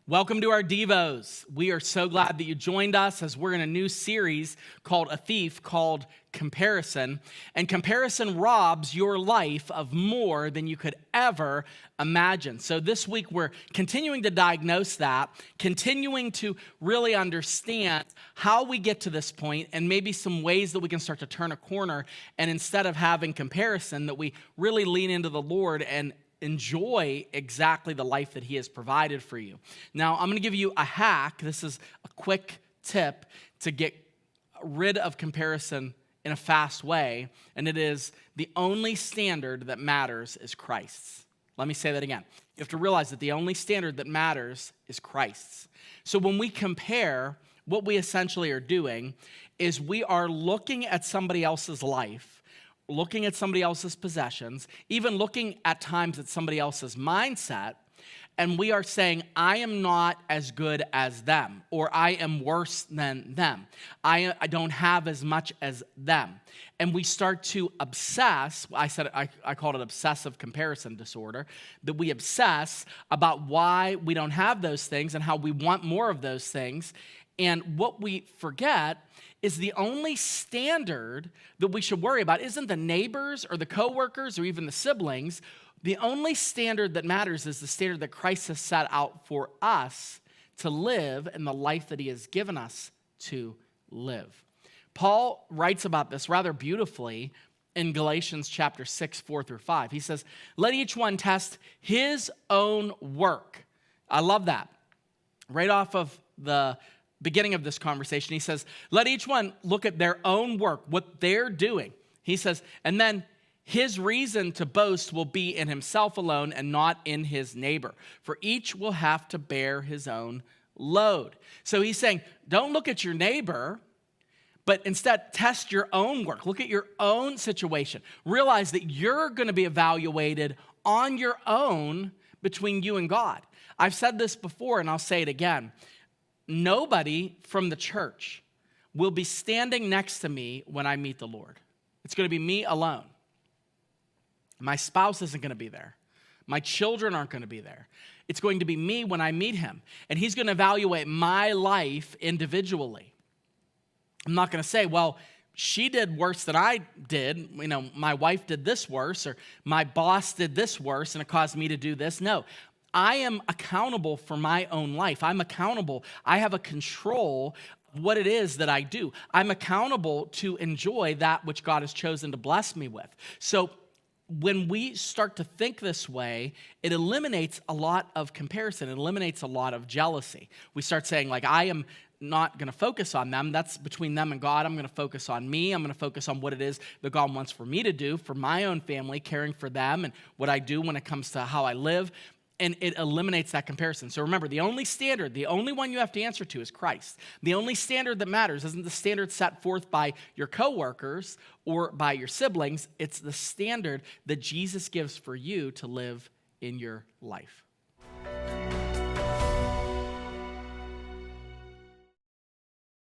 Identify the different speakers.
Speaker 1: Welcome to our Devos. We are so glad that you joined us as we're in a new series called A Thief, called Comparison. And comparison robs your life of more than you could ever imagine. So this week we're continuing to diagnose that, continuing to really understand how we get to this point and maybe some ways that we can start to turn a corner. And instead of having comparison, that we really lean into the Lord and enjoy exactly the life that he has provided for you. Now, I'm going to give you a hack. This is a quick tip to get rid of comparison in a fast way, and it is the only standard that matters is Christ's. Let me say that again. You have to realize that the only standard that matters is Christ's. So when we compare, what we essentially are doing is we are looking at somebody else's life, looking at somebody else's possessions, even looking at times at somebody else's mindset, and we are saying, I am not as good as them, or I am worse than them. I don't have as much as them. And we start to obsess. I called it obsessive comparison disorder, that we obsess about why we don't have those things and how we want more of those things. And what we forget is the only standard that we should worry about isn't the neighbors or the coworkers or even the siblings. The only standard that matters is the standard that Christ has set out for us to live in the life that he has given us to live. Paul writes about this rather beautifully in Galatians chapter 6, 4 through 5. He says, let each one test his own work. I love that. Right off of the beginning of this conversation, he says, let each one look at their own work, what they're doing. He says, and then his reason to boast will be in himself alone and not in his neighbor, for each will have to bear his own load. So he's saying, don't look at your neighbor, but instead test your own work. Look at your own situation. Realize that you're going to be evaluated on your own between you and God. I've said this before, and I'll say it again. Nobody from the church will be standing next to me when I meet the Lord. It's going to be me alone. My spouse isn't going to be there. My children aren't going to be there. It's going to be me when I meet him. And he's going to evaluate my life individually. I'm not going to say, well, she did worse than I did. You know, my wife did this worse, or my boss did this worse, and it caused me to do this. No. I am accountable for my own life. I'm accountable. I have a control of what it is that I do. I'm accountable to enjoy that which God has chosen to bless me with. So when we start to think this way, it eliminates a lot of comparison. It eliminates a lot of jealousy. We start saying, like, I am not going to focus on them. That's between them and God. I'm going to focus on me. I'm going to focus on what it is that God wants for me to do, for my own family, caring for them, and what I do when it comes to how I live. And it eliminates that comparison. So remember, the only standard, the only one you have to answer to is Christ. The only standard that matters isn't the standard set forth by your coworkers or by your siblings. It's the standard that Jesus gives for you to live in your life.